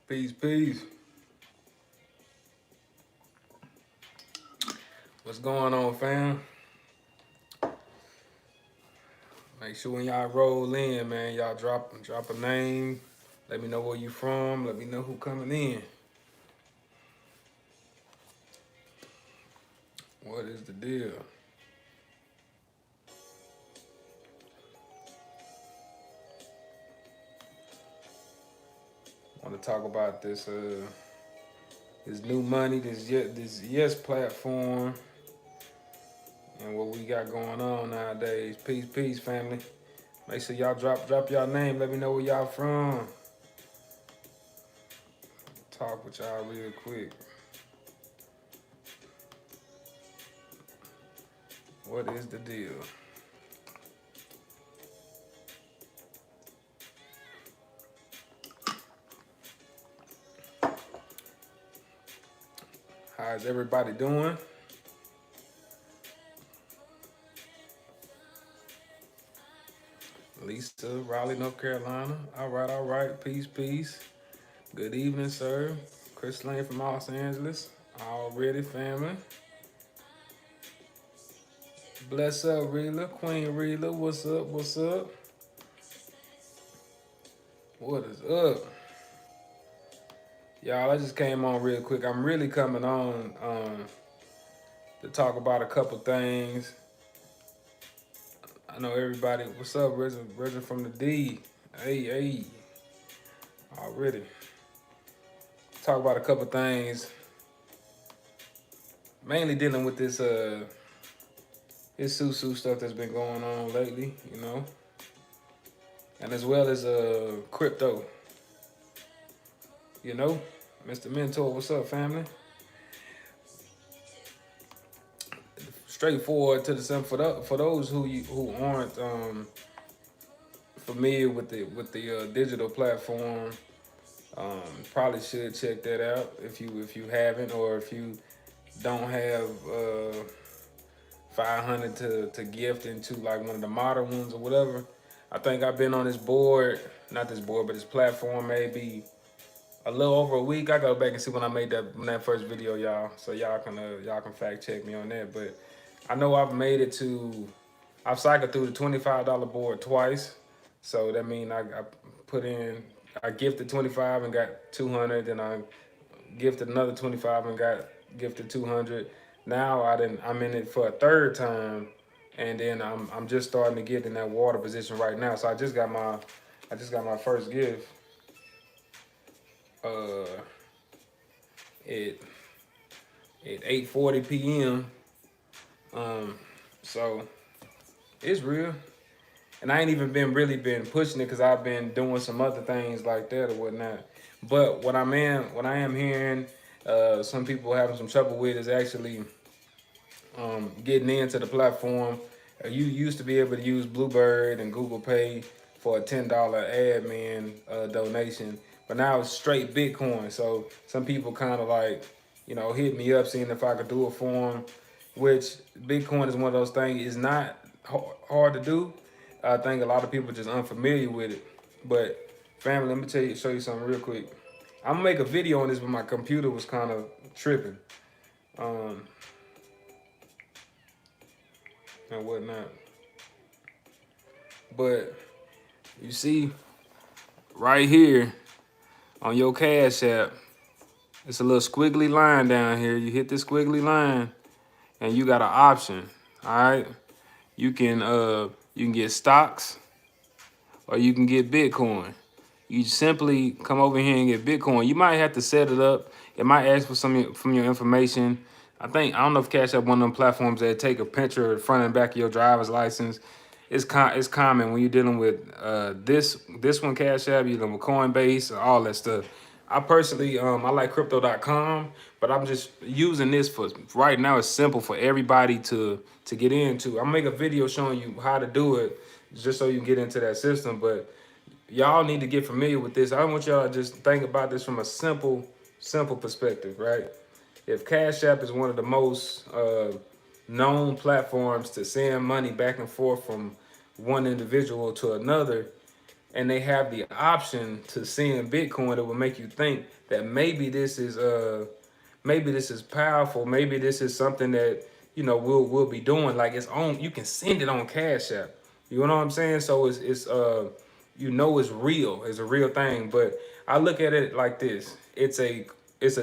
Peace, peace. What's going on, fam? Make sure when y'all roll in, man, y'all drop a name. Let me know where you from. Let me know who coming in. What is the deal? Want to talk about this this new money, this yes platform, and what we got going on nowadays. Peace, peace, family. Make sure y'all drop y'all name. Let me know where y'all from. Talk with y'all real quick. What is the deal? How's everybody doing? Lisa, Raleigh, North Carolina. All right. Peace, peace. Good evening, sir. Chris Lane from Los Angeles. Already, family. Bless up, Reela. Queen Reela, what's up? What's up? What is up? Y'all, I just came on real quick. I'm really coming on to talk about a couple things. I know everybody. What's up, Reggie from the D? Hey. Already. Talk about a couple things. Mainly dealing with this SUSU stuff that's been going on lately, you know. And as well as crypto. You know, Mr. Mentor, what's up, family? Straightforward to the sun for those who aren't familiar with the digital platform. Probably should check that out if you haven't, or if you don't have 500 to gift into like one of the modern ones or whatever. I think I've been on this board, not this board, but this platform maybe a little over a week. I go back and see when I made that first video, y'all. So y'all can fact check me on that. But I know I've cycled through the $25 board twice. So that means I gifted 25 and got 200, then I gifted another 25 and got gifted 200. Now I'm in it for a third time, and then I'm just starting to get in that water position right now. So I just got my first gift at 8:40 p.m. So it's real, and I ain't even been pushing it because I've been doing some other things like that or whatnot. But what I am hearing, some people having some trouble with is actually getting into the platform. You used to be able to use Bluebird and Google Pay for a $10 admin donation, but now it's straight Bitcoin. So some people kind of like, hit me up seeing if I could do it for them, which Bitcoin is one of those things. It's not hard to do. I think a lot of people are just unfamiliar with it. But family, let me show you something real quick. I'm gonna make a video on this, but my computer was kind of tripping. And whatnot. But you see right here on your Cash App, it's a little squiggly line down here. You hit this squiggly line and you got an option. All right. You can get stocks or you can get Bitcoin. You simply come over here and get Bitcoin. You might have to set it up. It might ask for some from your information. I don't know if Cash App one of them platforms that take a picture of the front and back of your driver's license. It's common when you're dealing with this one, Cash App, you're dealing with Coinbase, all that stuff. I personally, I like crypto.com, but I'm just using this for right now. It's simple for everybody to get into. I'm gonna make a video showing you how to do it just so you can get into that system. But y'all need to get familiar with this. I want y'all to just think about this from a simple perspective, right? If Cash App is one of the most known platforms to send money back and forth from one individual to another, and they have the option to send Bitcoin that will make you think that maybe this is powerful, maybe this is something that we'll be doing. Like it's on, you can send it on Cash App. You know what I'm saying? So it's it's real. It's a real thing. But I look at it like this: it's a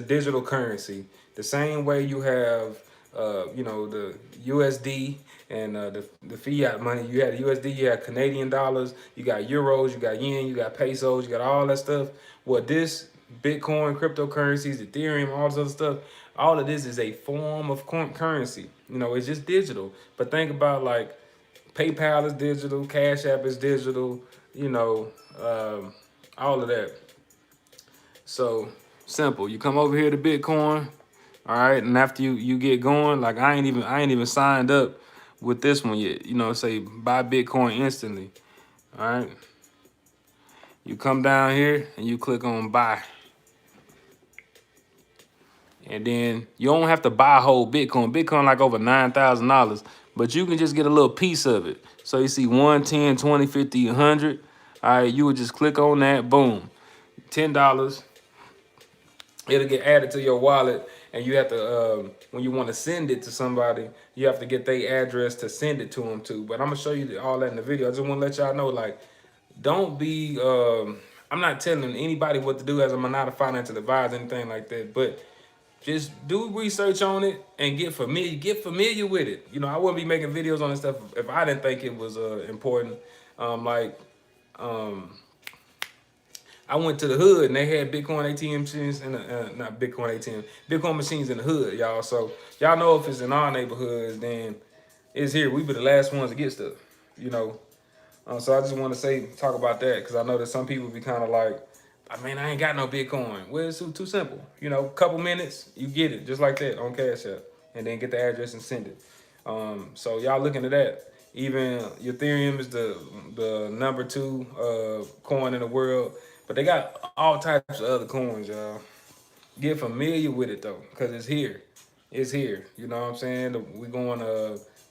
digital currency. The same way you have the USD and the fiat money. You had USD, you had Canadian dollars, you got euros, you got yen, you got pesos, you got all that stuff. Well, this Bitcoin, cryptocurrencies, Ethereum, all this other stuff, all of this is a form of currency. It's just digital. But think about like PayPal is digital, Cash App is digital, all of that. So simple. You come over here to Bitcoin, all right, and after you get going, like I ain't even signed up with this one yet. Say buy Bitcoin instantly. All right. You come down here and you click on buy. And then you don't have to buy whole Bitcoin. Bitcoin like over $9,000, but you can just get a little piece of it. So you see 1, 10, 20, 50, 100. All right, you would just click on that, boom, $10. It'll get added to your wallet, and you have to when you want to send it to somebody, you have to get their address to send it to them to. But I'm gonna show you all that in the video. I just want to let y'all know, like, don't be. I'm not telling anybody what to do, as I'm not a financial advisor, anything like that. But just do research on it and get familiar. Get familiar with it. I wouldn't be making videos on this stuff if I didn't think it was important. Like. I went to the hood and they had Bitcoin ATM machines in the, not Bitcoin ATM, Bitcoin machines in the hood, y'all. So y'all know if it's in our neighborhoods, then it's here. We be the last ones to get stuff, you know. So I just want to talk about that because I know that some people be kind of like, I mean, I ain't got no Bitcoin. Well, it's too simple. Couple minutes, you get it just like that on Cash App, and then get the address and send it. So y'all looking at that. Even Ethereum is the number 2 coin in the world, but they got all types of other coins, y'all. Get familiar with it though, cause it's here. It's here. You know what I'm saying? We going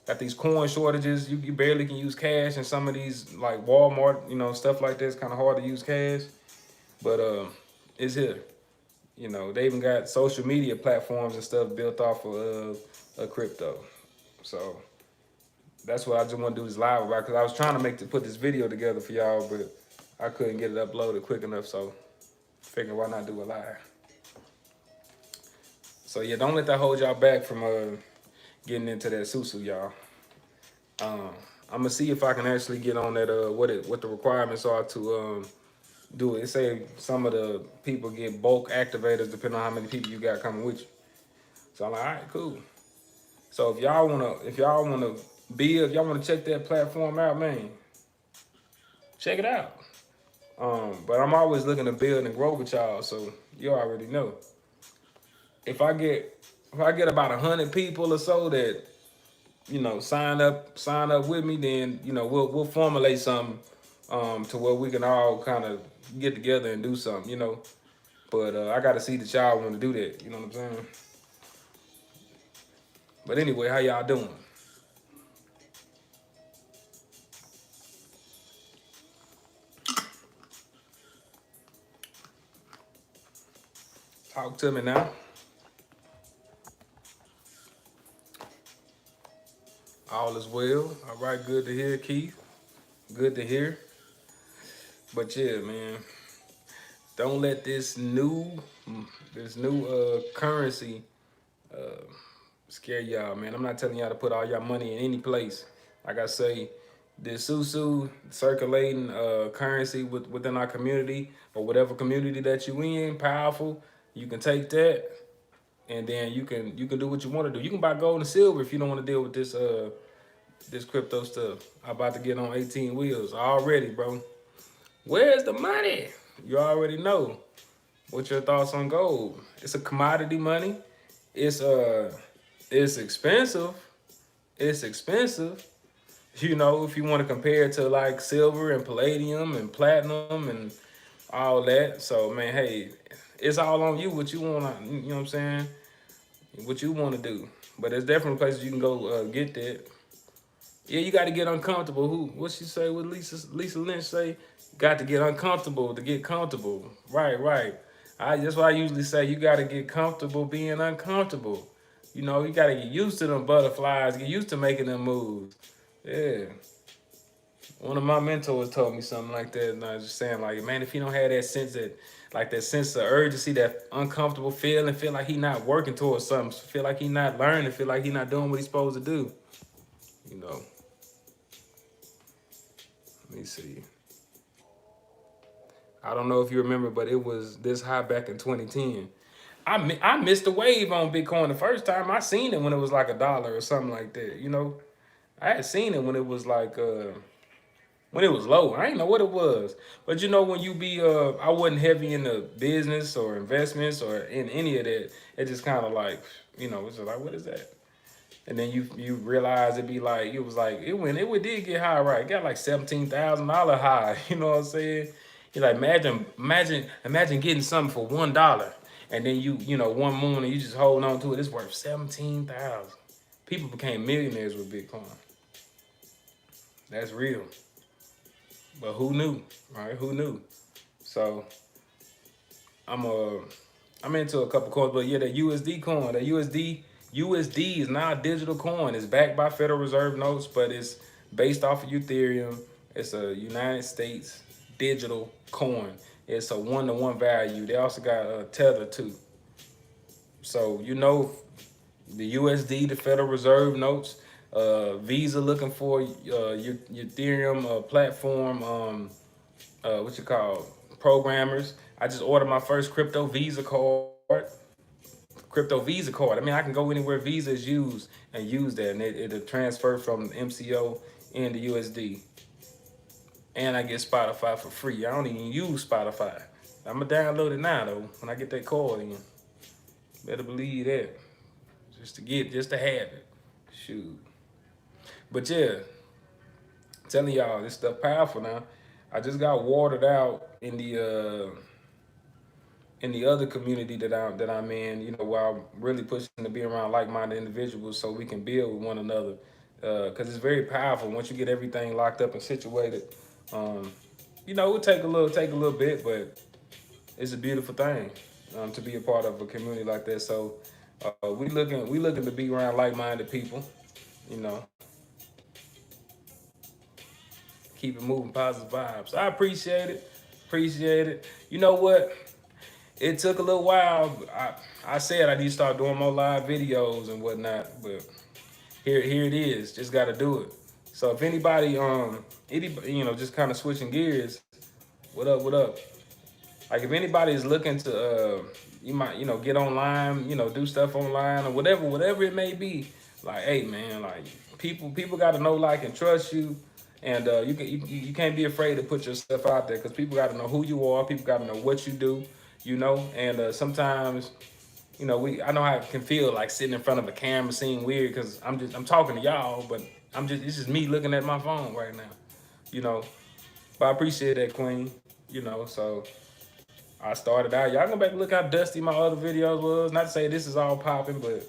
got these coin shortages. You barely can use cash, and some of these like Walmart, stuff like that. It's kind of hard to use cash, but it's here. They even got social media platforms and stuff built off of crypto. So that's what I just want to do this live about, because I was trying to put this video together for y'all, but I couldn't get it uploaded quick enough. So figured why not do it live. So yeah, don't let that hold y'all back from getting into that SUSU, y'all. I'm gonna see if I can actually get on that what the requirements are to do it. It say some of the people get bulk activators depending on how many people you got coming with you. So I'm like, all right, cool. So if y'all wanna build, y'all wanna check that platform out, man, check it out. But I'm always looking to build and grow with y'all, so you already know. If I get about 100 people or so that sign up with me, then we'll formulate something to where we can all kind of get together and do something, But I got to see that y'all want to do that, you know what I'm saying? But anyway, how y'all doing? Talk to me now. All is well. All right, good to hear, Keith. Good to hear. But yeah, man, don't let this new currency scare y'all, man. I'm not telling y'all to put all your money in any place. Like I say, this SUSU circulating currency within our community, or whatever community that you in, powerful. You can take that, and then you can do what you want to do. You can buy gold and silver if you don't want to deal with this crypto stuff. I'm about to get on 18 wheels already, bro. Where's the money? You already know. What's your thoughts on gold? It's a commodity money. It's expensive. It's expensive. If you want to compare it to like silver and palladium and platinum and all that. So man, hey, it's all on you what you wanna, you know what I'm saying? What you wanna do. But there's definitely places you can go get that. Yeah, you got to get uncomfortable. What she say? What Lisa Lynch say? You got to get uncomfortable to get comfortable. Right, right. That's why I usually say you got to get comfortable being uncomfortable. You know, you got to get used to them butterflies, get used to making them moves. Yeah. One of my mentors told me something like that, and I was just saying, like, man, if he don't have that sense that sense of urgency, that uncomfortable feeling, feel like he not working towards something, feel like he not learning, feel like he not doing what he's supposed to do, you know. Let me see. I don't know if you remember, but it was this high back in 2010. I missed the wave on Bitcoin the first time. I seen it when it was like $1 or something like that. You know, I had seen it when it was like when it was low. I didn't know what it was. But you know, when you be I wasn't heavy in the business or investments or in any of that. It just kind of like, you know, it's just like, what is that? And then you realize it be like, it was like, it did get high, right? It got like $17,000 high. You know what I'm saying? You like imagine getting something for $1, and then you know, one morning you just hold on to it. It's worth 17,000. People became millionaires with Bitcoin. That's real. But who knew, right? Who knew? So I'm I'm into a couple coins, but yeah, the USD coin, the USD is not a digital coin. It's backed by Federal Reserve notes, but it's based off of Ethereum. It's a United States digital coin. It's a 1-to-1 value. They also got a tether too. So you know, the USD, the Federal Reserve notes, Visa looking for your Ethereum platform. What you call programmers. I just ordered my first crypto Visa card. I mean, I can go anywhere Visa is used and use that, and it'll transfer from MCO into USD. And I get Spotify for free. I don't even use Spotify. I'm gonna download it now though. When I get that card in, better believe that. Just to have it. Shoot. But yeah, telling y'all this stuff powerful now. I just got watered out in the other community that I'm in, you know, while I'm really pushing to be around like-minded individuals so we can build with one another. Because it's very powerful once you get everything locked up and situated. Um, you know, it would take a little bit, but it's a beautiful thing to be a part of a community like that. So we looking to be around like-minded people. You know, keep it moving, positive vibes. I appreciate it. Appreciate it. You know what? It took a little while. I said I need to start doing more live videos and whatnot, but here it is. Just got to do it. So if anybody you know, just kind of switching gears, what up, what up? Like if anybody is looking to you might, you know, get online, you know, do stuff online or whatever it may be. Like, hey man, like people got to know, like, and trust you, and you can't be afraid to put yourself out there because people got to know who you are. People got to know what you do, you know. And sometimes, you know, I know how it can feel like sitting in front of a camera, seem weird because I'm talking to y'all, but it's just me looking at my phone right now, you know. But I appreciate that, Queen, you know. So I started out. Y'all go back and look how dusty my other videos was. Not to say this is all popping, but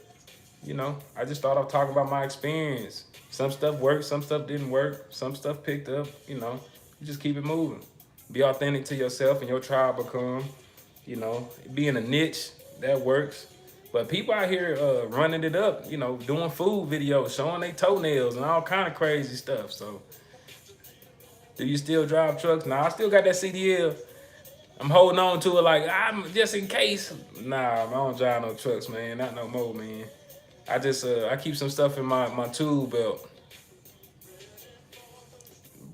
you know, I just thought I'd talk about my experience. Some stuff worked, some stuff didn't work, some stuff picked up, you know. You just keep it moving. Be authentic to yourself and your tribe become, you know, be in a niche, that works. But people out here running it up, you know, doing food videos, showing their toenails and all kind of crazy stuff. So, do you still drive trucks? Nah, I still got that CDL. I'm holding on to it like I'm just in case. Nah, I don't drive no trucks, man. Not no more, man. I just I keep some stuff in my tool belt.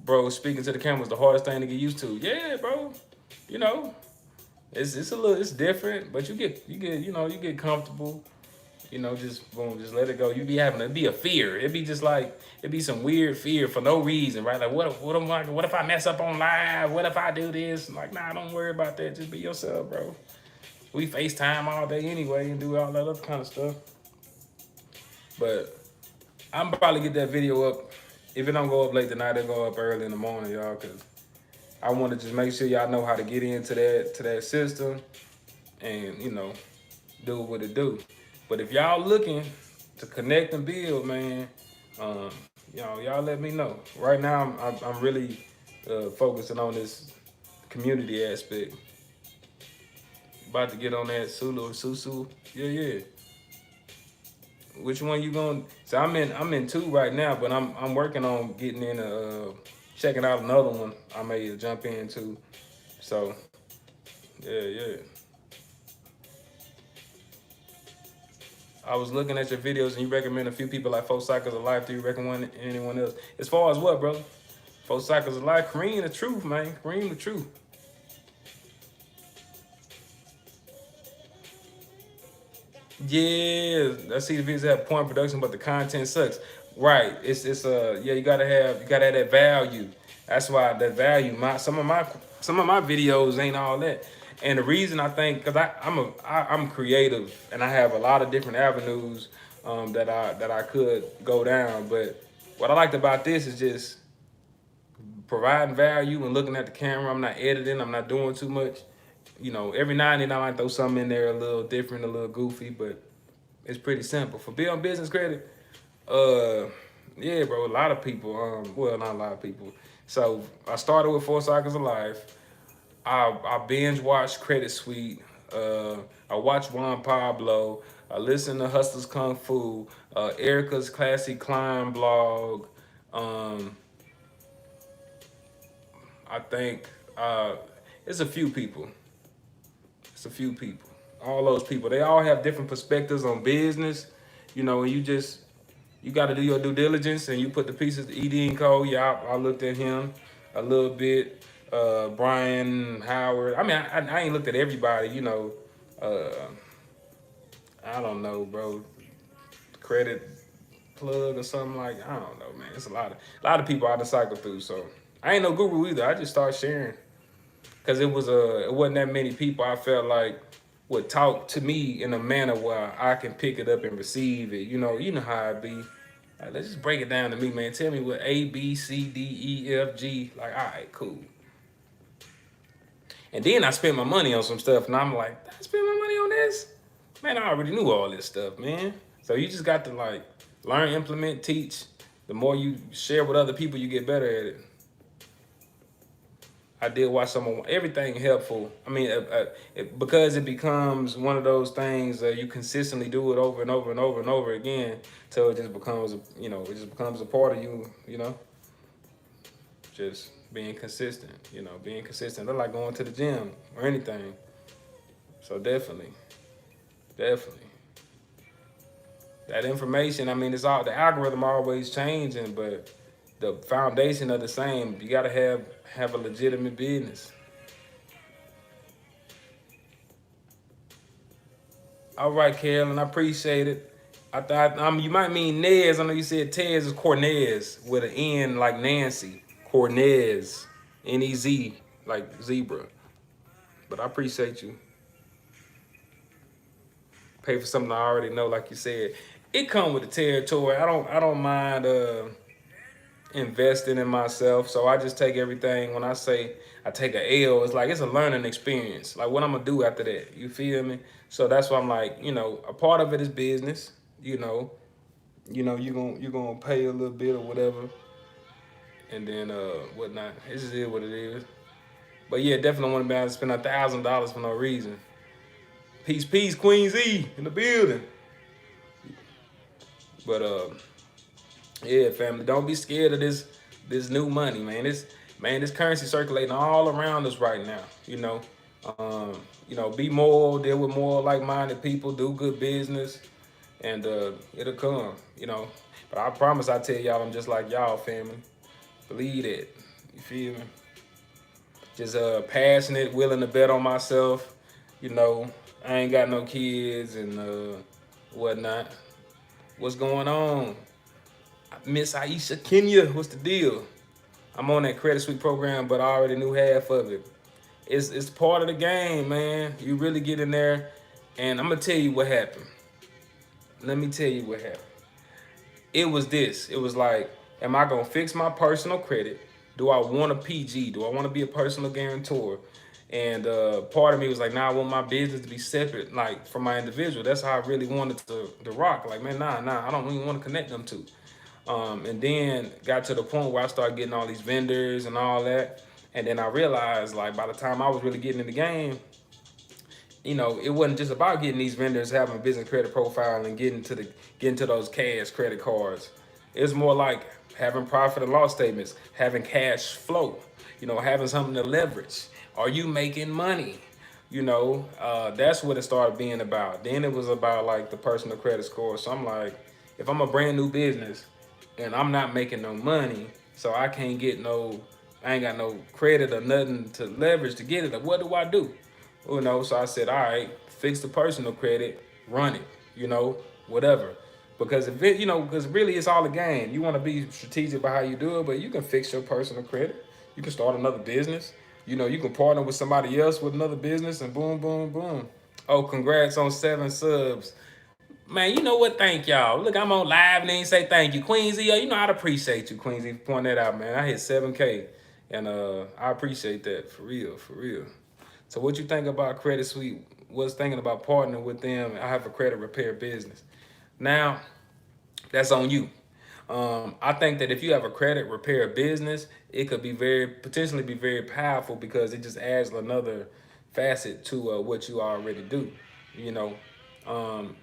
Bro, speaking to the camera is the hardest thing to get used to. Yeah, bro. You know, it's different, but you get you get comfortable. You know, just boom, just let it go. You be having it be a fear. It'd be just like it'd be some weird fear for no reason, right? Like what if I mess up on live? What if I do this? Like, nah, don't worry about that. Just be yourself, bro. We FaceTime all day anyway and do all that other kind of stuff. But I'm probably get that video up. If it don't go up late tonight, it'll go up early in the morning, y'all, because I want to just make sure y'all know how to get into that system and, you know, do what it do. But if y'all looking to connect and build, man, y'all let me know. Right now, I'm really focusing on this community aspect. About to get on that Sulu or Susu. Yeah. Which one you going? So I'm in two right now, but I'm working on getting in checking out another one. I may jump into. So yeah. I was looking at your videos and you recommend a few people like 4 Cycles of Life. Do you recommend anyone else? As far as what, brother? 4 Cycles of Life. Cream the truth, man. Cream the truth. Yeah, I see the videos have point production, but the content sucks. Right. It's yeah, you gotta have that value. That's why that value. Some of my videos ain't all that. And the reason I think, cause I'm creative and I have a lot of different avenues that I could go down. But what I liked about this is just providing value and looking at the camera. I'm not editing. I'm not doing too much. Every now and then I might throw something in there a little different, a little goofy, but it's pretty simple. For building business credit, yeah, bro, a lot of people, well, not a lot of people. So I started with 4 Cycles of Life. I binge watched Credit Suite. I watched Juan Pablo. I listened to Hustlers Kung Fu, Erica's Classic Climb blog. I think it's a few people. It's a few people. All those people, they all have different perspectives on business. And you got to do your due diligence and you put the pieces. ED Cole, yeah, I looked at him a little bit. Brian Howard. I mean, I ain't looked at everybody. I don't know, bro. Credit plug or something like. I don't know, man. It's a lot of people I to cycle through. So I ain't no guru either. I just start sharing because it wasn't that many people I felt like would talk to me in a manner where I can pick it up and receive it. You know how it be. Like, let's just break it down to me, man. Tell me what A, B, C, D, E, F, G. Like, all right, cool. And then I spent my money on some stuff, and I'm like, I spent my money on this? Man, I already knew all this stuff, man. So you just got to like learn, implement, teach. The more you share with other people, you get better at it. I did watch everything helpful. I mean, because it becomes one of those things you consistently do it over and over and over and over again till it just becomes, a part of you, just being consistent, being consistent. They're like going to the gym or anything. So definitely. That information, I mean, it's all, the algorithm always changing, but the foundation are the same. You gotta have a legitimate business. All right, Carolyn, I appreciate it. I thought you might mean Nez. I know you said Tez is Cornez with an N like Nancy. Cornez, N-E-Z, like zebra. But I appreciate you. Pay for something I already know, like you said. It come with the territory. I don't mind investing in myself. So I just take everything. When I say I take a L, it's like it's a learning experience. Like what I'm gonna do after that. You feel me? So that's why I'm like, a part of it is business. You're gonna pay a little bit or whatever, and then whatnot. It just is what it is. But yeah, definitely want to be able to spend $1,000 for no reason. Peace, Queen Z in the building. But yeah, family, don't be scared of this new money, man. This currency circulating all around us right now. Be moral, deal with more like-minded people, do good business, and it'll come. But I promise, I tell y'all, I'm just like y'all, family. Believe it. You feel me? Just passionate, willing to bet on myself. I ain't got no kids and whatnot. What's going on? Miss Aisha Kenya, what's the deal? I'm on that Credit Suite program, but I already knew half of it. It's part of the game, man. You really get in there, and I'm gonna tell you what happened. Let me tell you what happened. It was this. It was like, am I gonna fix my personal credit? Do I want a PG? Do I want to be a personal guarantor? And part of me was like, nah, I want my business to be separate, like from my individual. That's how I really wanted to rock. Like, man, nah, I don't even want to connect them two. And then got to the point where I started getting all these vendors and all that. And then I realized, like, by the time I was really getting in the game, you know, it wasn't just about getting these vendors, having a business credit profile, and getting to those cash credit cards. It's more like having profit and loss statements, having cash flow, you know, having something to leverage. Are you making money? You know, that's what it started being about. Then it was about like the personal credit score. So I'm like, if I'm a brand new business and I'm not making no money, so I can't get no, I ain't got no credit or nothing to leverage to get it. What do I do? You know, so I said, all right, fix the personal credit, run it, you know, whatever. Because if it, you know, because really it's all a game. You want to be strategic about how you do it, but you can fix your personal credit. You can start another business. You know, you can partner with somebody else with another business and boom, boom, boom. Oh, congrats on 7 subs. Man, you know what? Thank y'all. Look, I'm on live and they ain't say thank you. Queensy, you know I'd appreciate you, Queensy, for pointing that out, man. I hit 7K. And I appreciate that for real, for real. So what you think about Credit Suite? Was thinking about partnering with them. I have a credit repair business. Now, that's on you. I think that if you have a credit repair business, it could be potentially be very powerful because it just adds another facet to what you already do. You know, um,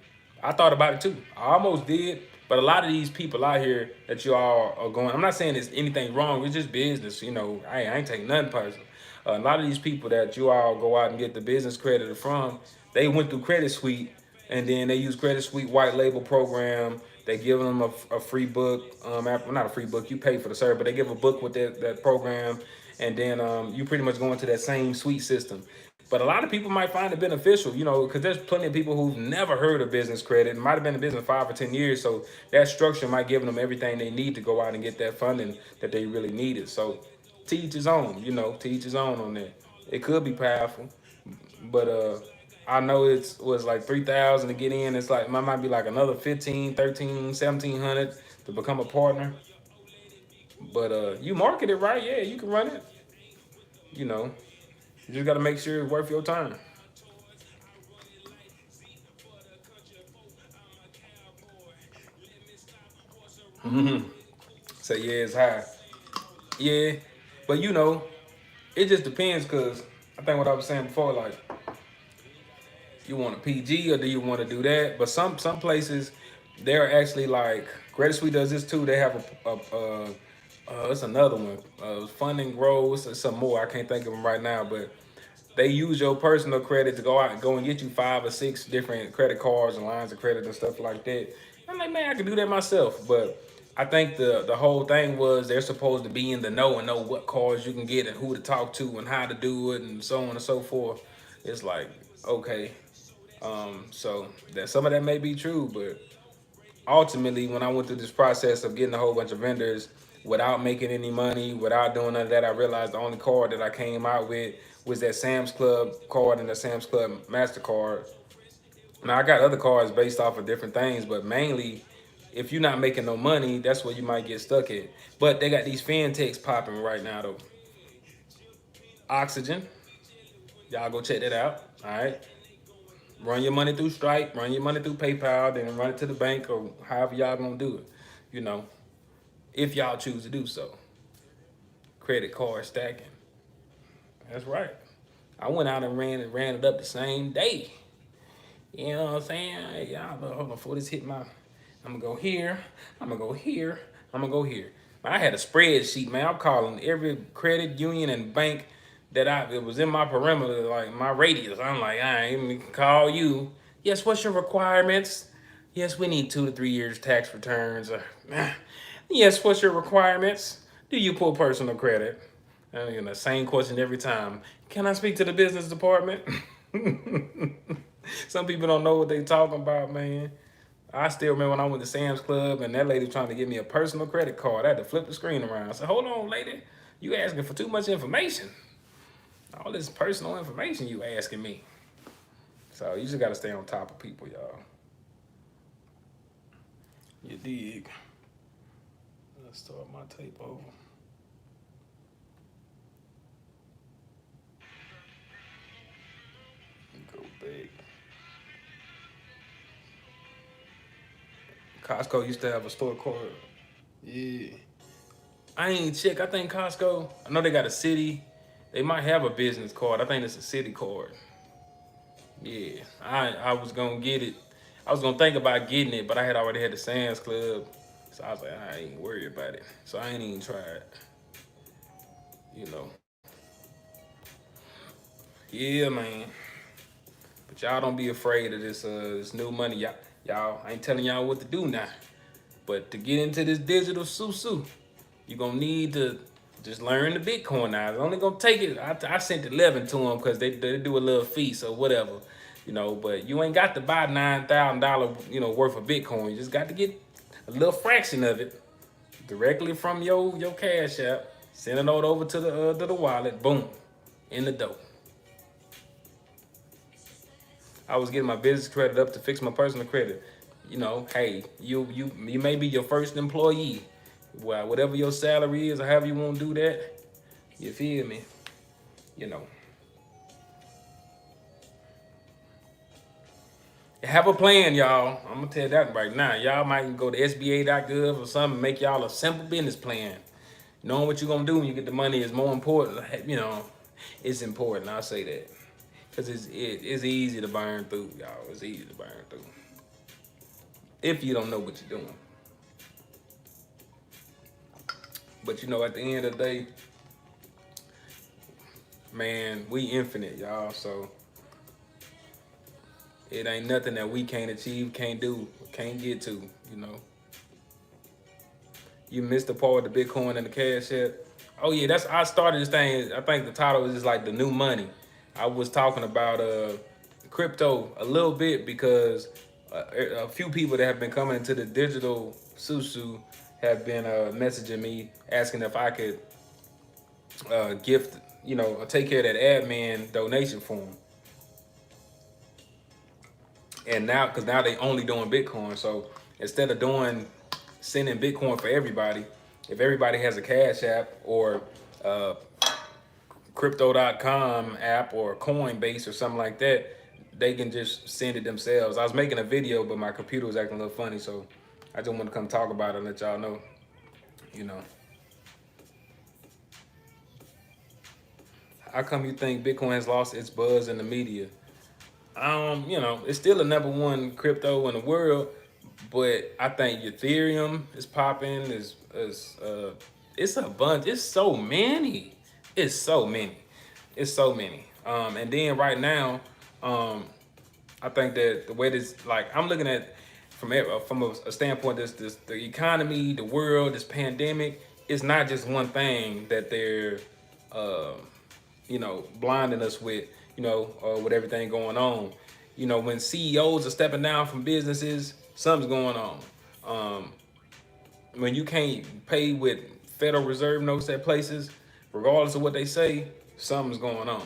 I thought about it too. I almost did, but a lot of these people out here that you all are going, I'm not saying there's anything wrong. It's just business. You know, I ain't taking nothing personal. A lot of these people that you all go out and get the business credit from, they went through Credit Suite and then they use Credit Suite white label program. They give them a free book. Not a free book. You pay for the service, but they give a book with that program, and then you pretty much go into that same suite system. But a lot of people might find it beneficial, you know, because there's plenty of people who've never heard of business credit, might have been in business 5 or 10 years. So that structure might give them everything they need to go out and get that funding that they really needed. So to each his own, you know, to each his own on that. It could be powerful, but I know it was like 3,000 to get in. It's like might be like another 15, 13, 1,700 to become a partner. But you market it right, yeah, you can run it. You know, you just got to make sure it's worth your time. So yeah, it's high. Yeah, but you know, it just depends because I think what I was saying before, like you want a PG or do you want to do that? But some places they're actually like Credit Suite does this too. They have it's another one, funding grows and some more. I can't think of them right now, but they use your personal credit to go out and go and get you 5 or 6 different credit cards and lines of credit and stuff like that. I'm like, man, I can do that myself, but I think the whole thing was they're supposed to be in the know and know what cards you can get and who to talk to and how to do it and so on and so forth. It's like, okay, so that some of that may be true, but ultimately, when I went through this process of getting a whole bunch of vendors without making any money, without doing none of that, I realized the only card that I came out with was that Sam's Club card and the Sam's Club MasterCard. Now I got other cards based off of different things, but mainly, if you're not making no money, that's where you might get stuck at. But they got these fintechs popping right now though. Oxygen, y'all go check that out. All right. Run your money through Stripe, run your money through PayPal, then run it to the bank or however y'all gonna do it. You know, if y'all choose to do so. Credit card stacking. That's right. I went out and ran it up the same day. You know what I'm saying? Hey, y'all, hold on before this hit my. I'm gonna go here. I'm gonna go here. I'm gonna go here. I had a spreadsheet, man. I'm calling every credit union and bank that it was in my perimeter, like my radius. I'm like, all right, let me call you. Yes, what's your requirements? Yes, we need 2 to 3 years tax returns. Yes, what's your requirements? Do you pull personal credit? You know, the same question every time. Can I speak to the business department? Some people don't know what they talking about, man. I still remember when I went to Sam's Club and that lady was trying to give me a personal credit card. I had to flip the screen around. I said, hold on, lady. You asking for too much information. All this personal information you asking me. So you just got to stay on top of people, y'all. You dig? Let's start my tape over. Go big. Costco used to have a store called Yeah. I ain't check. I think Costco, I know they got a city. They might have a business card. I think it's a city card. Yeah. I was gonna get it. I was gonna think about getting it, but I had already had the Sam's Club. So I was like, I ain't worried about it. So I ain't even tried. You know. Yeah, man. But y'all don't be afraid of this new money. Y'all, I ain't telling y'all what to do now. But to get into this digital SUSU, you're gonna need to just learn the Bitcoin now. It's only gonna take it. I sent 11 to them because they do a little fee, so whatever. But you ain't got to buy $9,000, worth of Bitcoin. You just got to get a little fraction of it directly from your Cash App. Send it over to the wallet. Boom, in the dough. I was getting my business credit up to fix my personal credit. Hey, you may be your first employee. Well, whatever your salary is or however you want to do that, you feel me? Have a plan, y'all. I'm gonna tell you that right now. Y'all might go to SBA.gov or something, make y'all a simple business plan. Knowing what you're gonna do when you get the money is more important. It's important. I'll say that. Because it's easy to burn through, y'all. It's easy to burn through. If you don't know what you're doing. But at the end of the day, man, we infinite, y'all. So it ain't nothing that we can't achieve, can't do, can't get to, You missed the part of the Bitcoin and the Cash App. Oh yeah, I started this thing. I think the title is just like the new money. I was talking about crypto a little bit because a few people that have been coming into the digital SUSU have been messaging me asking if I could gift, take care of that admin donation form. And because now they only doing Bitcoin, so instead of sending Bitcoin for everybody, if everybody has a Cash App or crypto.com app or COINBASE or something like that, they can just send it themselves. I was making a video, but my computer was acting a little funny, so I just want to come talk about it and let y'all know, How come you think Bitcoin has lost its buzz in the media? It's still the #1 crypto in the world, but I think Ethereum is popping. It's a bunch. It's so many. It's so many. It's so many. And then right now, I think that the way this, like, I'm looking at from a standpoint, the economy, the world, this pandemic. It's not just one thing that they're, blinding us with, with everything going on. When CEOs are stepping down from businesses, something's going on. When you can't pay with Federal Reserve notes at places, regardless of what they say, something's going on.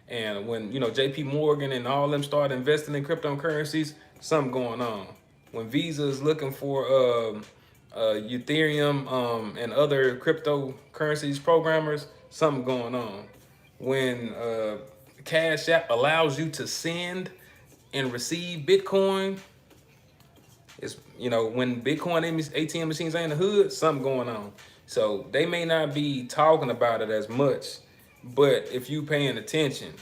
And when JP Morgan and all them start investing in cryptocurrencies, something going on. When Visa is looking for Ethereum and other cryptocurrencies programmers, something going on. When Cash App allows you to send and receive Bitcoin, it's when Bitcoin ATM machines ain't in the hood, something going on. So they may not be talking about it as much, but if you paying attention.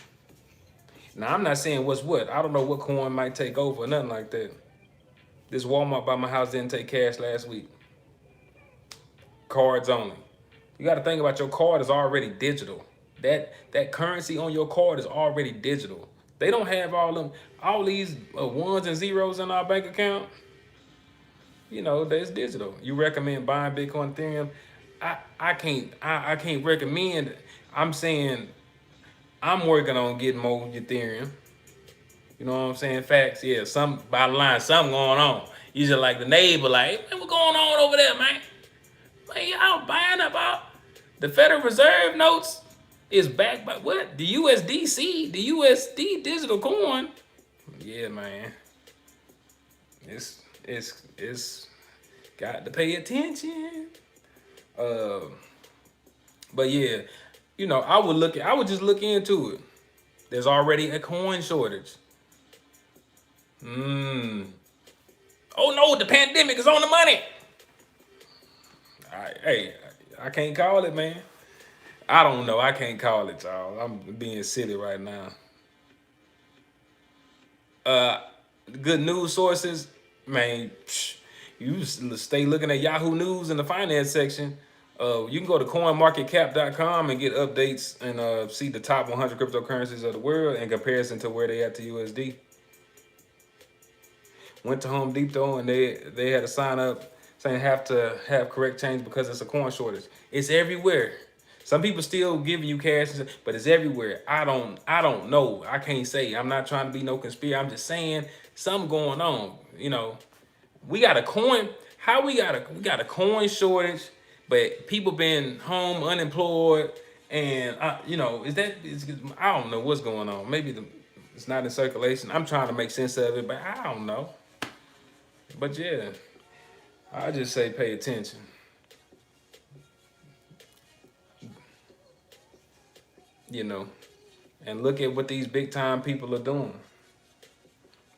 Now I'm not saying what's what. I don't know what coin might take over or nothing like that. This Walmart by my house didn't take cash last week. Cards only. You got to think about your card is already digital. That currency on your card is already digital. They don't have all these ones and zeros in our bank account. That's digital. You recommend buying Bitcoin, Ethereum? I can't recommend. I'm saying I'm working on getting more Ethereum. You know what I'm saying? Facts, yeah. Some bottom line, something going on. You just like the neighbor, like, hey, man, what's going on over there, man? Man, y'all buying about the Federal Reserve notes is backed by what? The USDC, the USD digital coin. Yeah, man. It's got to pay attention. But yeah, I would just look into it. There's already a coin shortage. Oh no, the pandemic is on the money. Hey, I can't call it, man. I don't know. I can't call it, y'all. I'm being silly right now. Uh, Good news sources, man. You stay looking at Yahoo News in the finance section. You can go to coinmarketcap.com and get updates and see the top 100 cryptocurrencies of the world in comparison to where they at to USD. Went to Home Depot and they had to sign up saying have to have correct change because it's a coin shortage. It's everywhere. Some people still giving you cash, but it's everywhere. I don't know. I can't say. I'm not trying to be no conspiracy. I'm just saying something going on. We got a coin. How we got a coin shortage, but people been home unemployed, and I don't know what's going on. Maybe it's not in circulation. I'm trying to make sense of it, but I don't know. But yeah, I just say pay attention. You know, and look at what these big time people are doing.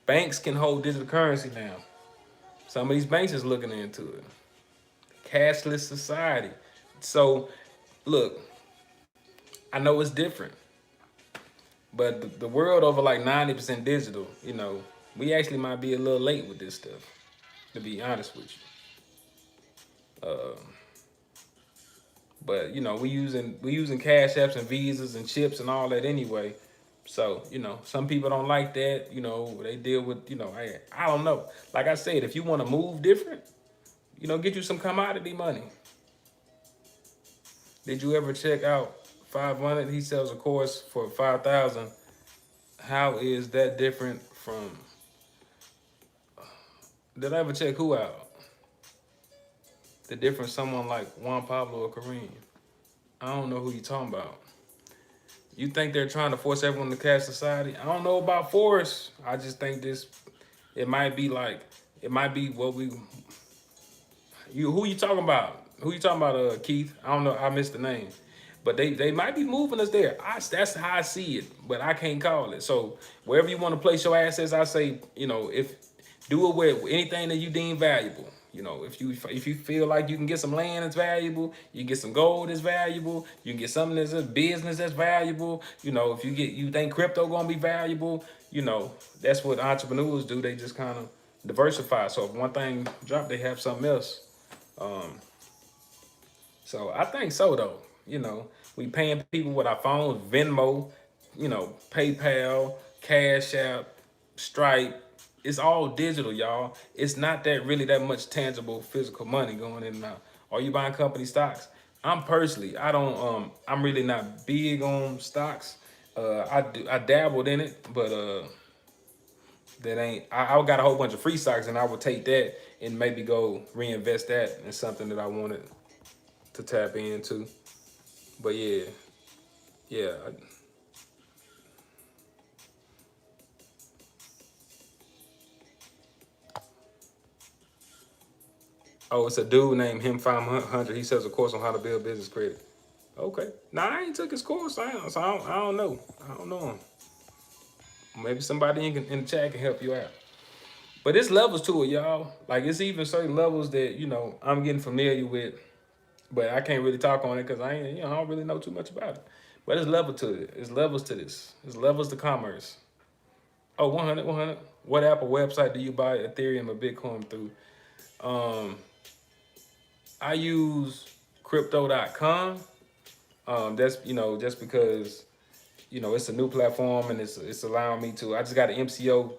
Banks can hold digital currency now. Some of these banks is looking into it. Cashless society. So, look, I know it's different, but the world over like 90% digital. We actually might be a little late with this stuff, to be honest with you. But we using cash apps and visas and chips and all that anyway. So some people don't like that. They deal with I don't know. Like I said, if you want to move different, get you some commodity money. Did you ever check out 500? He sells a course for 5,000. How is that different from? Did I ever check who out? The difference, someone like Juan Pablo or Kareem. I don't know who you talking about. You think they're trying to force everyone to cash society? I don't know about force. I just think it might be what who you talking about? Who you talking about, Keith? I don't know. I missed the name. But they might be moving us there. That's how I see it, but I can't call it. So wherever you want to place your assets, I say, if do it with anything that you deem valuable. If you feel like you can get some land that's valuable, you can get some gold that's valuable, you can get something that's a business that's valuable. If you think crypto gonna be valuable, that's what entrepreneurs do. They just kind of diversify. So if one thing drop, they have something else. So I think so though. We paying people with our phones, Venmo, PayPal, Cash App, Stripe. It's all digital, y'all. It's not that much tangible physical money going in and out. Are you buying company stocks? I'm really not big on stocks. I dabbled in it, but that ain't I got a whole bunch of free stocks and I would take that and maybe go reinvest that in something that I wanted to tap into. But yeah. Oh, it's a dude named Him 500. He sells a course on how to build business credit. Okay. Nah, I ain't took his course. I don't know. I don't know him. Maybe somebody in the chat can help you out. But it's levels to it, y'all. Like it's even certain levels that I'm getting familiar with, but I can't really talk on it because I don't really know too much about it. But it's level to it. It's levels to this. It's levels to commerce. Oh, 100. What app or website do you buy Ethereum or Bitcoin through? I use crypto.com. That's just because it's a new platform and it's allowing me to. I just got an MCO.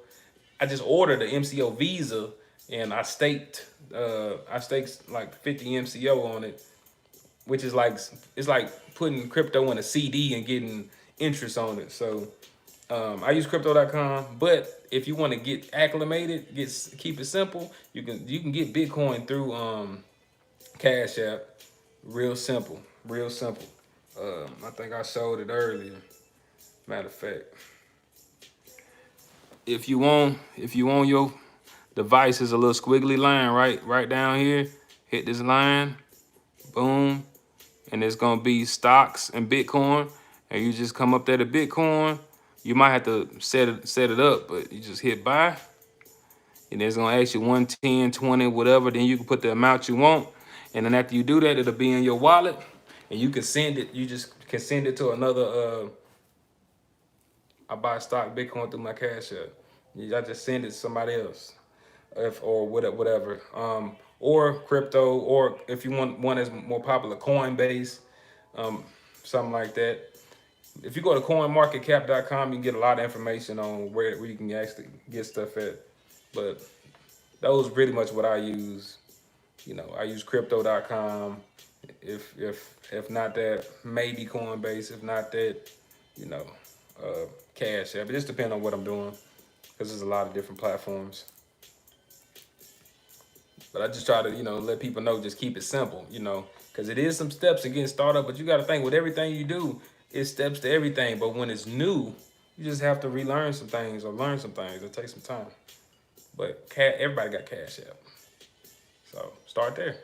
I just ordered an MCO Visa and I staked like 50 MCO on it, which is it's like putting crypto in a CD and getting interest on it. So I use crypto.com, but if you want to get acclimated, keep it simple, you can get Bitcoin through Cash App. Real simple. I think I showed it earlier. Matter of fact, if you want your device is a little squiggly line right down here, hit this line, boom, and it's gonna be stocks and Bitcoin, and you just come up there to Bitcoin. You might have to set it up, but you just hit buy, and it's gonna ask you 110, 20, whatever. Then you can put the amount you want, And then after you do that, it'll be in your wallet, and you can send it. You just can send it to another. I buy stock Bitcoin through my Cash App. I just send it to somebody else, or whatever. Or crypto, or if you want one that's more popular, COINBASE, something like that. If you go to coinmarketcap.com, you can get a lot of information on where you can actually get stuff at. But those are pretty much what I use. You know, I use crypto.com. If not that, maybe Coinbase. If not that, you know, Cash App. It just depends on what I'm doing, because there's a lot of different platforms. But I just try to, let people know, just keep it simple, because it is some steps in getting started. But you got to think, with everything you do, it's steps to everything. But when it's new, you just have to relearn some things or learn some things. It takes some time. But everybody got Cash App. So start there.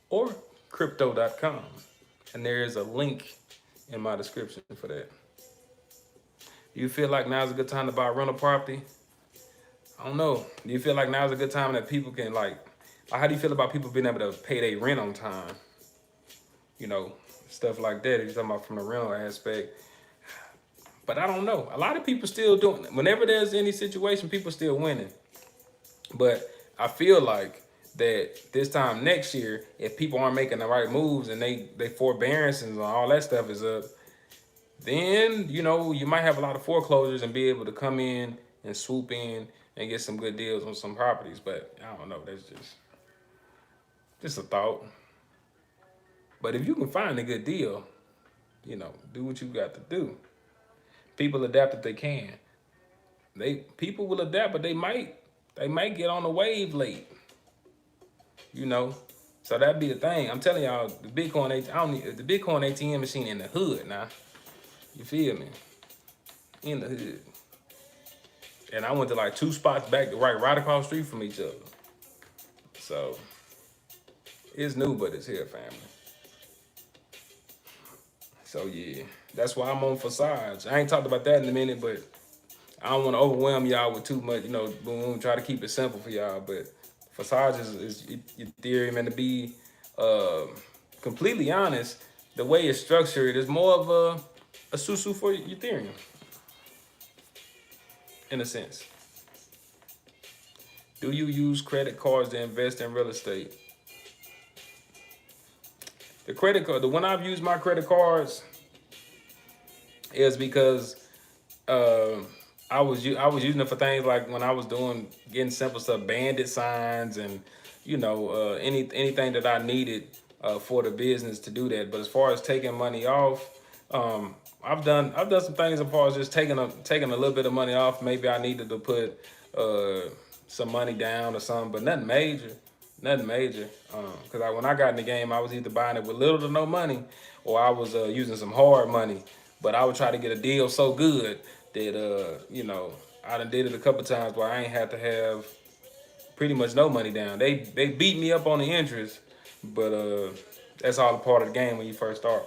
Or crypto.com. And there is a link in my description for that. Do you feel like now's a good time to buy a rental property? I don't know. Do you feel like now's a good time that people can, how do you feel about people being able to pay their rent on time? Stuff like that. If you're talking about from the rental aspect. But I don't know. A lot of people still doing it. Whenever there's any situation, people still winning. But I feel like that this time next year, if people aren't making the right moves and they forbearances and all that stuff is up, then, you might have a lot of foreclosures and be able to come in and swoop in and get some good deals on some properties. But I don't know. That's just a thought. But if you can find a good deal, do what you got to do. People adapt if they can. People will adapt, but they might get on the wave late. So that'd be the thing. I'm telling y'all, the Bitcoin ATM machine in the hood now. You feel me? In the hood. And I went to like 2 spots back to right across the street from each other. So it's new, but it's here, family. So yeah, that's why I'm on Forsage. I ain't talked about that in a minute, but I don't want to overwhelm y'all with too much. We'll try to keep it simple for y'all. But Forsage is Ethereum, and to be completely honest, the way it's structured is more of a SUSU for Ethereum, in a sense. Do you use credit cards to invest in real estate? The credit card, when I've used my credit cards, is because I was using it for things like when I was getting simple stuff, bandit signs, and anything that I needed for the business to do that. But as far as taking money off, I've done some things as far as just taking a little bit of money off. Maybe I needed to put some money down or something, but nothing major. Because when I got in the game, I was either buying it with little to no money, or I was using some hard money. But I would try to get a deal so good that I done did it a couple times where I ain't had to have pretty much no money down. They beat me up on the interest, but that's all a part of the game when you first start.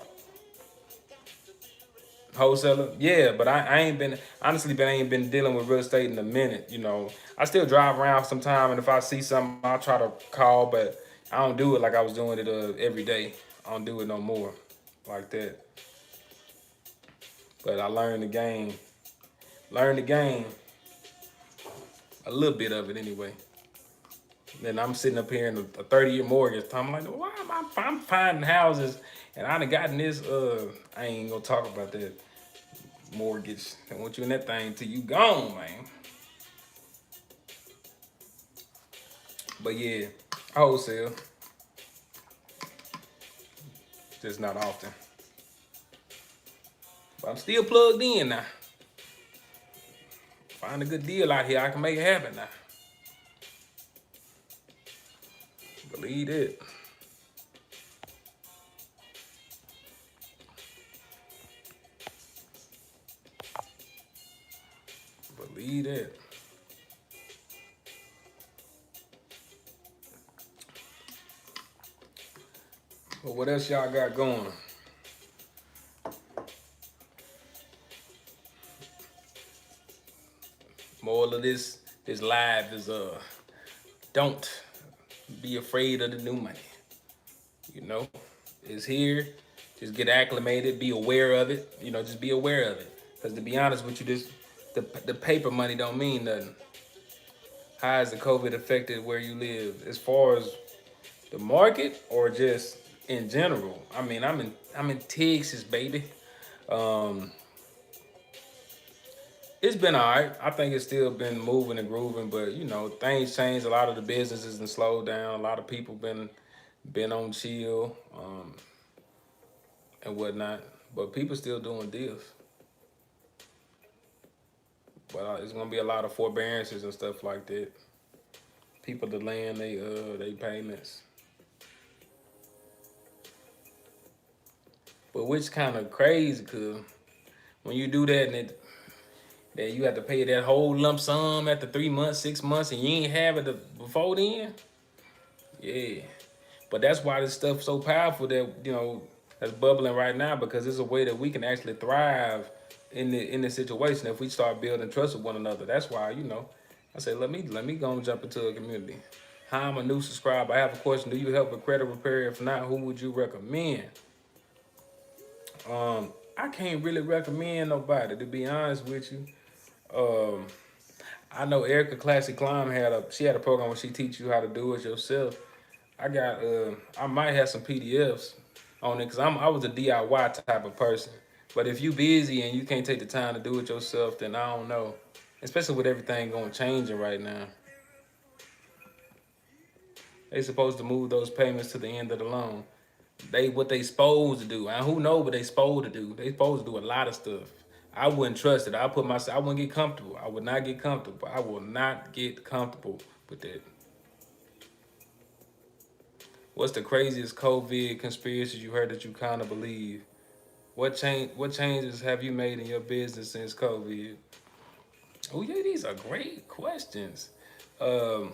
Wholesaler, yeah, but I ain't been dealing with real estate in a minute. I still drive around sometime, and if I see something, I'll try to call, but I don't do it like I was doing it every day. I don't do it no more like that. But I learned the game. A little bit of it anyway. Then I'm sitting up here in a 30-year mortgage. I'm like, why am I'm finding houses and I done gotten this, I ain't gonna talk about that mortgage. I want you in that thing till you gone, man. But yeah, wholesale. Just not often. But I'm still plugged in now. Find a good deal out here, I can make it happen now. Believe it. Believe it. But what else y'all got going? Moral of this live is don't be afraid of the new money. You know, it's here. Just get acclimated. Be aware of it. You know, just be aware of it. Because to be honest with you, the paper money don't mean nothing. How has the COVID affected where you live, as far as the market or just in general? I mean, I'm in Texas, baby. Um, it's been all right. I think it's still been moving and grooving, but you know, things change. A lot of the businesses and slowed down. A lot of people been on chill and whatnot, but people still doing deals. But it's gonna be a lot of forbearances and stuff like that. People delaying they payments. But which kind of crazy, cause when you do that and that you have to pay that whole lump sum after 3 months, 6 months, and you ain't have it before then. Yeah, but that's why this stuff's so powerful that that's bubbling right now, because it's a way that we can actually thrive in the situation if we start building trust with one another. That's why I say let me go and jump into a community. Hi, I'm a new subscriber. I have a question. Do you help with credit repair? If not, who would you recommend? I can't really recommend nobody, to be honest with you. Um, I know Erica Classic Climb she had a program where she teach you how to do it yourself. I might have some PDFs on it, because I was a DIY type of person. But if you busy and you can't take the time to do it yourself, then I don't know. Especially with everything going changing right now. They supposed to move those payments to the end of the loan. What they supposed to do. And who know what they supposed to do. They supposed to do a lot of stuff. I wouldn't trust it. I wouldn't get comfortable. I would not get comfortable. I will not get comfortable with that. What's the craziest COVID conspiracy you heard that you kind of believe? What changes have you made in your business since COVID? Oh yeah, these are great questions. Um,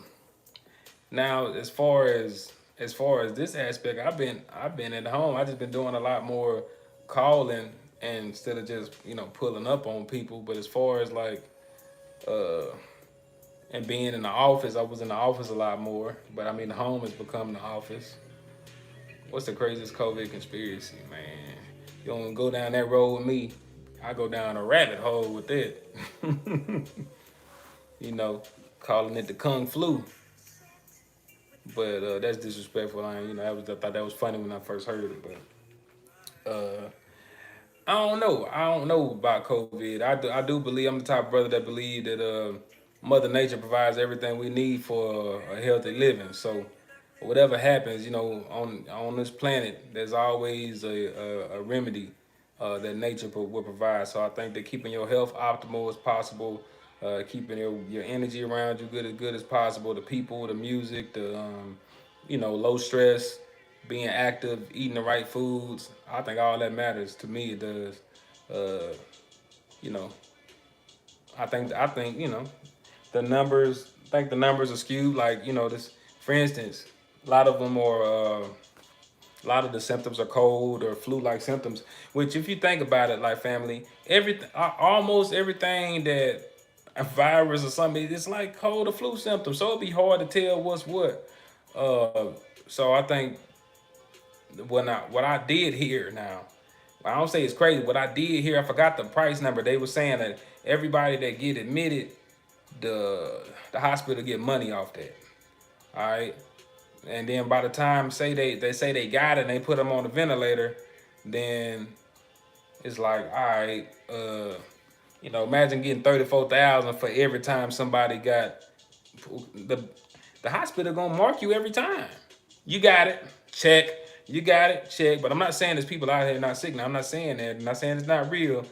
Now, as far as this aspect, I've been at home. I just been doing a lot more calling, and instead of just pulling up on people. But as far as like uh and being in the office, I was in the office a lot more. But I mean, home has become the office. What's the craziest COVID conspiracy, man? You don't go down that road with me. I go down a rabbit hole with it. you know, Calling it the Kung Flu. But that's disrespectful. I thought that was funny when I first heard it. But I don't know. I don't know about COVID. I do believe I'm the type of brother that believe that Mother Nature provides everything we need for a healthy living. So whatever happens, on this planet, there's always a remedy that nature will provide. So I think that keeping your health optimal as possible, keeping your energy around you good as possible, the people, the music, the low stress, being active, eating the right foods. I think all that matters. To me, it does. Uh, you know, I think the numbers. I think the numbers are skewed. Like this, for instance, a lot of them are. A lot of the symptoms are cold or flu-like symptoms. Which, if you think about it, like family, almost everything that a virus or something, it's like cold or flu symptoms. So it'd be hard to tell what's what. Uh, so I think what I did here now, I don't say it's crazy. What I did here, I forgot the price number. They were saying that everybody that get admitted, the hospital get money off that. All right, and then by the time they say they got it and they put them on the ventilator, then it's like, all right, imagine getting 34,000 for every time somebody got the the hospital gonna mark you every time. You got it, check. You got it, check. But I'm not saying there's people out here not sick. Now I'm not saying that. I'm not saying it's not real.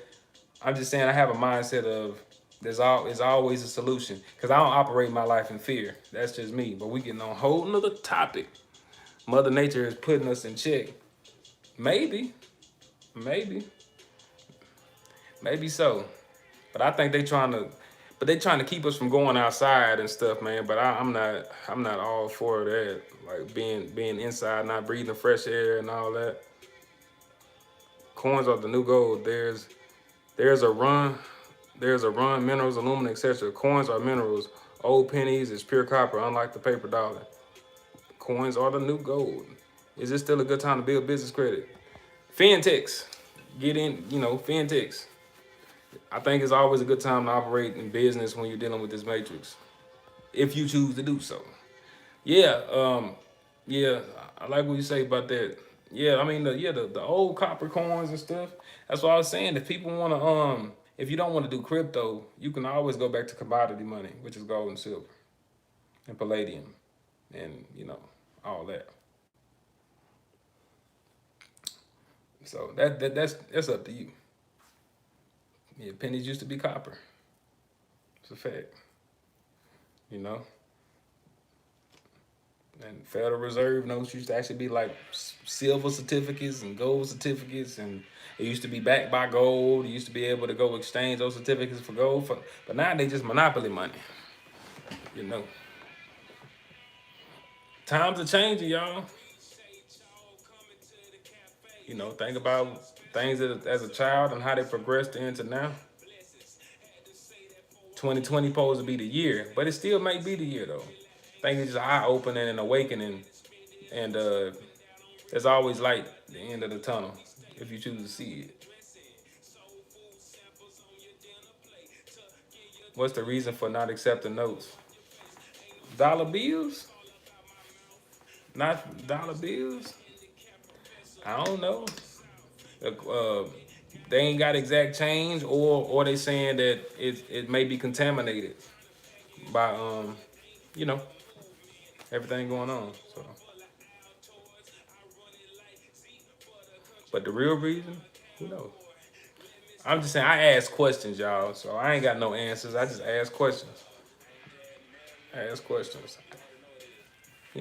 I'm just saying I have a mindset of there's always a solution. Because I don't operate my life in fear. That's just me. But we getting on a whole nother topic. Mother Nature is putting us in check. Maybe, maybe, maybe so. But I think they trying to keep us from going outside and stuff, man. But I'm not all for that. Like being inside, not breathing fresh air and all that. Coins are the new gold. There's a run, minerals, aluminum, etc. Coins are minerals. Old pennies is pure copper, unlike the paper dollar. Coins are the new gold. Is this still a good time to build business credit? Fintechs, get in, fintechs. I think it's always a good time to operate in business when you're dealing with this matrix, if you choose to do so. Yeah, yeah, I like what you say about that. Yeah, I mean, the old copper coins and stuff. That's what I was saying. If people want to, if you don't want to do crypto, you can always go back to commodity money, which is gold and silver and palladium, and all that. So that's up to you. Yeah, pennies used to be copper. It's a fact. You know. And Federal Reserve notes used to actually be like silver certificates and gold certificates, and it used to be backed by gold. You used to be able to go exchange those certificates for gold, but now they just monopoly money. You know, times are changing, y'all. Think about things as a child and how they progressed into now. 2020 supposed to be the year, but it still may be the year though. I think it's just eye opening and awakening, and there's always light at the end of the tunnel if you choose to see it. What's the reason for not accepting notes? Dollar bills? Not dollar bills? I don't know. Uh, they ain't got exact change, or they saying that it may be contaminated by you know, everything going on. So, but the real reason, who knows? I'm just saying I ask questions, y'all. So I ain't got no answers. I just ask questions. I ask questions. You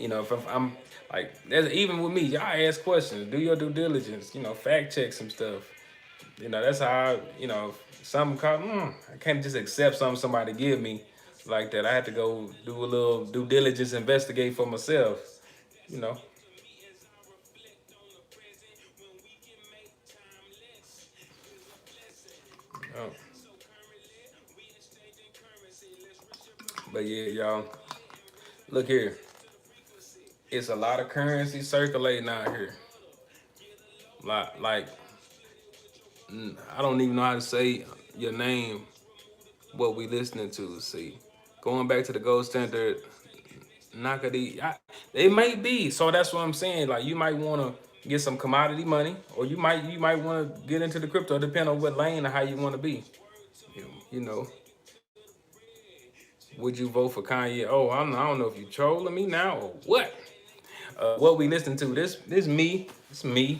know, if I'm like, there's even with me, y'all ask questions, do your due diligence, fact check some stuff. That's how something called, I can't just accept something somebody give me like that. I have to go do a little due diligence, investigate for myself, you know. Oh. But yeah, y'all, look here. It's a lot of currency circulating out here. Like, I don't even know how to say your name, what we listening to. See, going back to the gold standard, Nakadi, it might be. So that's what I'm saying. Like, you might want to get some commodity money, or you might want to get into the crypto, depending on what lane or how you want to be. You know, would you vote for Kanye? Oh, I don't know if you trolling me now or what. What we listen to? This me. It's me.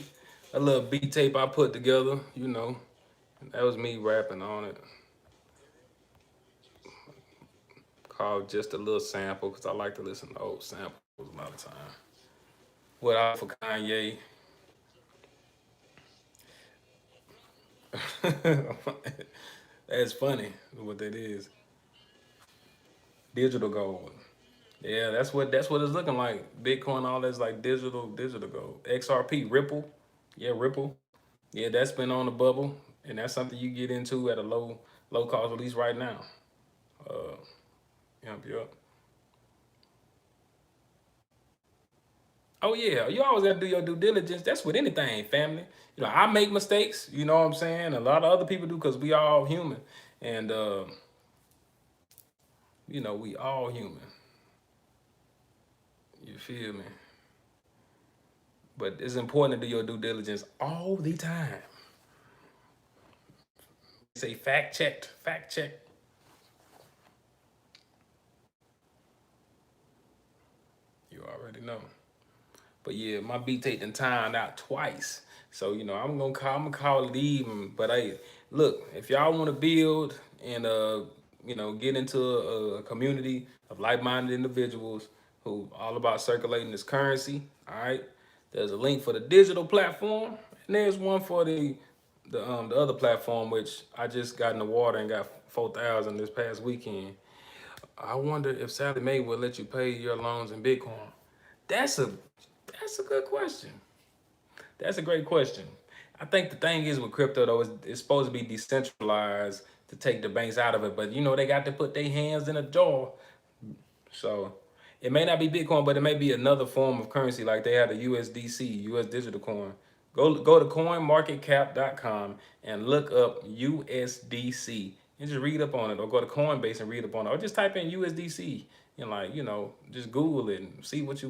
A little beat tape I put together. That was me rapping on it. Called just a little sample because I like to listen to old samples a lot of time. What out for Kanye? That's funny what that is. Digital gold. Yeah, that's what it's looking like. Bitcoin, all that's like digital gold. XRP, Ripple. Yeah, Ripple. Yeah, that's been on the bubble, and that's something you get into at a low cost, at least right now. Uh, yep. Oh yeah, you always gotta do your due diligence. That's with anything, family. I make mistakes. You know what I'm saying? A lot of other people do because we all human, and we all human. You feel me? But it's important to do your due diligence all the time. Say fact checked, fact check. You already know. But yeah, my beat tape done timed out twice. So, I'm gonna call it even. But hey, look, if y'all wanna build and get into a community of like-minded individuals who all about circulating this currency, all right, there's a link for the digital platform, and there's one for the other platform, which I just got in the water and got 4,000 this past weekend. I wonder if Sally Mae will let you pay your loans in Bitcoin. That's a that's a good question. That's a great question. I think the thing is with crypto though, it's supposed to be decentralized to take the banks out of it, but they got to put their hands in a jar. So It may not be Bitcoin, but it may be another form of currency, like they have the USDC, US digital coin. Go to coinmarketcap.com and look up USDC and just read up on it, or go to Coinbase and read up on it, or just type in USDC and, like, just Google it and see what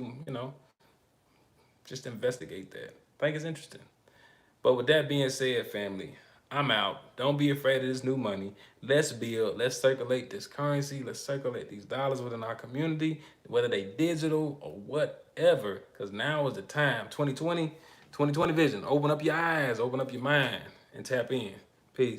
just investigate that. I think it's interesting. But with that being said, family, I'm out. Don't be afraid of this new money. Let's build. Let's circulate this currency. Let's circulate these dollars within our community, whether they digital or whatever. Because now is the time. 2020 vision. Open up your eyes. Open up your mind and tap in.